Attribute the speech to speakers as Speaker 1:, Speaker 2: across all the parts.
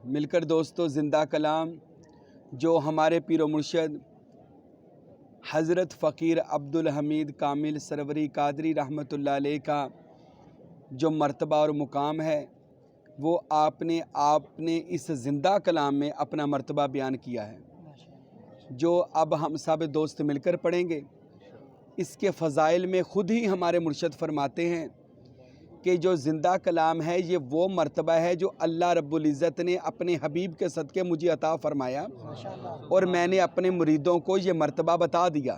Speaker 1: مل کر دوستو زندہ کلام جو ہمارے پیر و مرشد حضرت فقیر عبدالحمید کامل سروری قادری رحمۃ اللہ علیہ کا جو مرتبہ اور مقام ہے وہ آپ نے اس زندہ کلام میں اپنا مرتبہ بیان کیا ہے، جو اب ہم سب دوست مل کر پڑھیں گے۔ اس کے فضائل میں خود ہی ہمارے مرشد فرماتے ہیں کہ جو زندہ کلام ہے یہ وہ مرتبہ ہے جو اللہ رب العزت نے اپنے حبیب کے صدقے مجھے عطا فرمایا، اور میں نے اپنے مریدوں کو یہ مرتبہ بتا دیا۔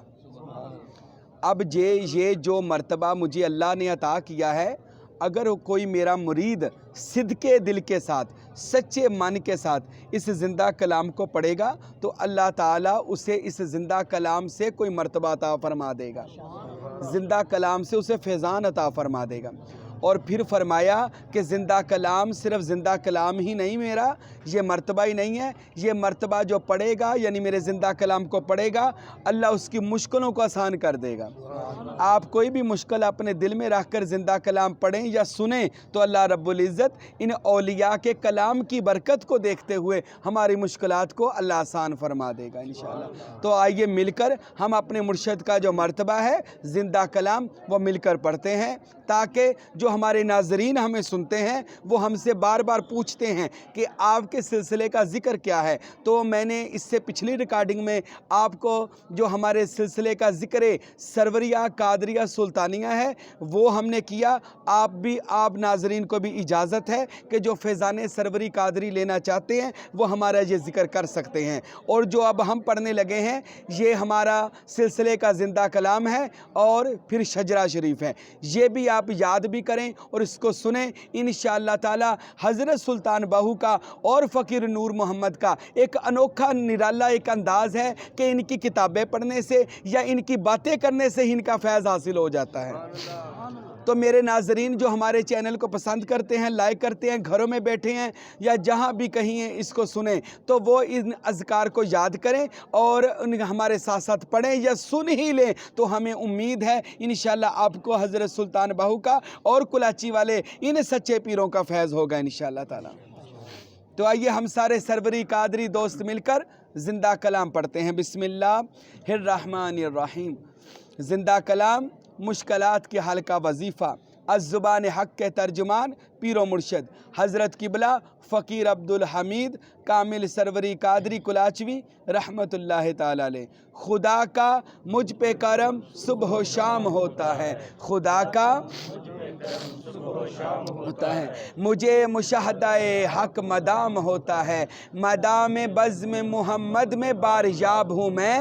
Speaker 1: اب یہ جو مرتبہ مجھے اللہ نے عطا کیا ہے، اگر کوئی میرا مرید صدقے دل کے ساتھ، سچے من کے ساتھ اس زندہ کلام کو پڑھے گا تو اللہ تعالیٰ اسے اس زندہ کلام سے کوئی مرتبہ عطا فرما دے گا، زندہ کلام سے اسے فیضان عطا فرما دے گا۔ اور پھر فرمایا کہ زندہ کلام صرف زندہ کلام ہی نہیں، میرا یہ مرتبہ ہی نہیں ہے، یہ مرتبہ جو پڑھے گا یعنی میرے زندہ کلام کو پڑھے گا، اللہ اس کی مشکلوں کو آسان کر دے گا۔ آپ کوئی بھی مشکل اپنے دل میں رکھ کر زندہ کلام پڑھیں یا سنیں تو اللہ رب العزت ان اولیاء کے کلام کی برکت کو دیکھتے ہوئے ہماری مشکلات کو اللہ آسان فرما دے گا انشاءاللہ۔ تو آئیے مل کر ہم اپنے مرشد کا جو مرتبہ ہے زندہ کلام وہ مل کر پڑھتے ہیں، تاکہ جو ہمارے ناظرین ہمیں سنتے ہیں وہ ہم سے بار بار پوچھتے ہیں کہ آپ کے سلسلے کا ذکر کیا ہے۔ تو میں نے اس سے پچھلی ریکارڈنگ میں آپ کو جو ہمارے سلسلے کا ذکر سروریہ قادریہ سلطانیہ ہے وہ ہم نے کیا۔ آپ ناظرین کو بھی اجازت ہے کہ جو فیضان سروری قادری لینا چاہتے ہیں وہ ہمارا یہ ذکر کر سکتے ہیں۔ اور جو اب ہم پڑھنے لگے ہیں یہ ہمارا سلسلے کا زندہ کلام ہے اور پھر شجرہ شریف ہے، یہ بھی آپ یاد بھی کریں اور اس کو سنیں انشاءاللہ تعالی۔ حضرت سلطان باہو کا اور فقیر نور محمد کا ایک انوکھا نرالا ایک انداز ہے کہ ان کی کتابیں پڑھنے سے یا ان کی باتیں کرنے سے ہی ان کا فیض حاصل ہو جاتا ہے۔ تو میرے ناظرین جو ہمارے چینل کو پسند کرتے ہیں، لائک کرتے ہیں، گھروں میں بیٹھے ہیں یا جہاں بھی کہیں ہیں، اس کو سنیں تو وہ ان اذکار کو یاد کریں اور ہمارے ساتھ ساتھ پڑھیں یا سن ہی لیں تو ہمیں امید ہے انشاءاللہ آپ کو حضرت سلطان باہو کا اور کلاچی والے ان سچے پیروں کا فیض ہوگا انشاءاللہ تعالی۔ تو آئیے ہم سارے سروری قادری دوست مل کر زندہ کلام پڑھتے ہیں۔ بسم اللہ الرحمن الرحیم۔ زندہ کلام مشکلات کے حل کا وظیفہ، الزبان حق کے ترجمان پیر و مرشد حضرت قبلہ فقیر عبدالحمید کامل سروری قادری کلاچوی رحمۃ اللہ تعالی علیہ۔ خدا کا مجھ پہ کرم صبح و شام ہوتا ہے، خدا کا ہوتا ہے، مجھے مشاہدہ حق مدام ہوتا ہے، مدام بزم محمد میں باریاب ہوں میں،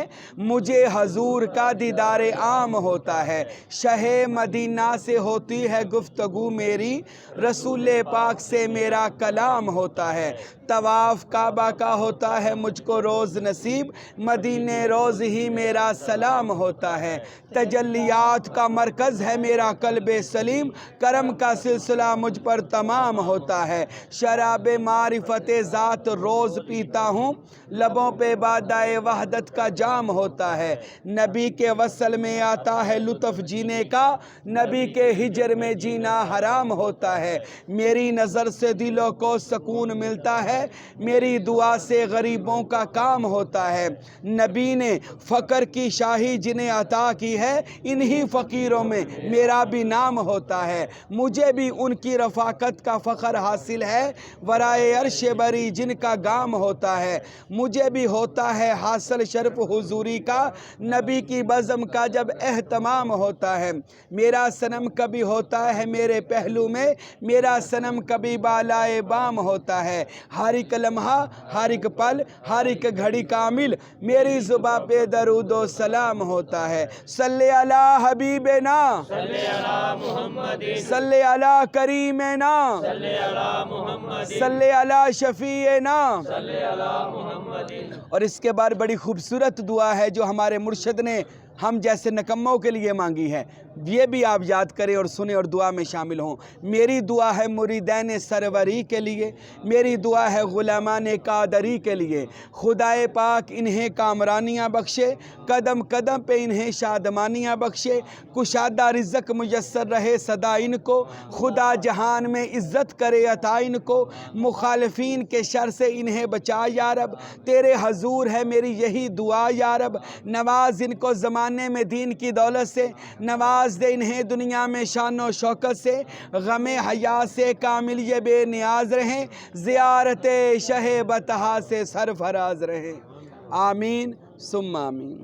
Speaker 1: مجھے حضور کا دیدار عام ہوتا ہے، شہ مدینہ سے ہوتی ہے گفتگو میری، رسول پاک سے میرا کلام ہوتا ہے، طواف کعبہ کا ہوتا ہے مجھ کو روز نصیب، مدینے روز ہی میرا سلام ہوتا ہے، تجلیات کا مرکز ہے میرا قلب سلیم، کرم کا سلسلہ مجھ پر تمام ہوتا ہے، شراب معرفت ذات روز پیتا ہوں، لبوں پہ بادائے وحدت کا جام ہوتا ہے، نبی کے وصل میں آتا ہے لطف جینے کا، نبی کے ہجر میں جینا حرام ہوتا ہے، میری نظر سے دلوں کو سکون ملتا ہے، میری دعا سے غریبوں کا کام ہوتا ہے، نبی نے فقر کی شاہی جنہیں عطا کی ہے، انہی فقیروں میں میرا بھی نام ہوتا ہے، مجھے بھی ان کی رفاقت کا فخر حاصل ہے، ورائے عرش بری جن کا گام ہوتا ہے، مجھے بھی ہوتا ہے حاصل شرف حضوری کا، نبی کی بزم کا جب اہتمام ہوتا ہے، میرا صنم کبھی ہوتا ہے میرے پہلو میں، میرا صنم کبھی بالائے بام ہوتا ہے، ہر ایک لمحہ ہر ایک پل ہر ایک گھڑی کامل میری زباں پہ درود و سلام ہوتا ہے، صلی علی حبیبنا، صلی علی محمد، صلی علی کریمنا، صلی علی محمد، صلی علی شفیعنا، صلی علی محمد۔ اور اس کے بعد بڑی خوبصورت دعا ہے جو ہمارے مرشد نے ہم جیسے نکموں کے لیے مانگی ہے، یہ بھی آپ یاد کریں اور سنیں اور دعا میں شامل ہوں۔ میری دعا ہے مریدین سروری کے لیے، میری دعا ہے غلامان قادری کے لیے، خدائے پاک انہیں کامرانیاں بخشے، قدم قدم پہ انہیں شادمانیاں بخشے، کشادہ رزق میسر رہے صدا ان کو، خدا جہان میں عزت کرے عطا ان کو، مخالفین کے شر سے انہیں بچا یا رب، تیرے حضور ہے میری یہی دعا یا رب، نواز ان کو زمانے میں دین کی دولت سے، نواز دے انہیں دنیا میں شان و شوکت سے، غم حیا سے کامل یہ بے نیاز رہیں، زیارت شہ بطحا سے سرفراز رہیں، آمین ثم آمین۔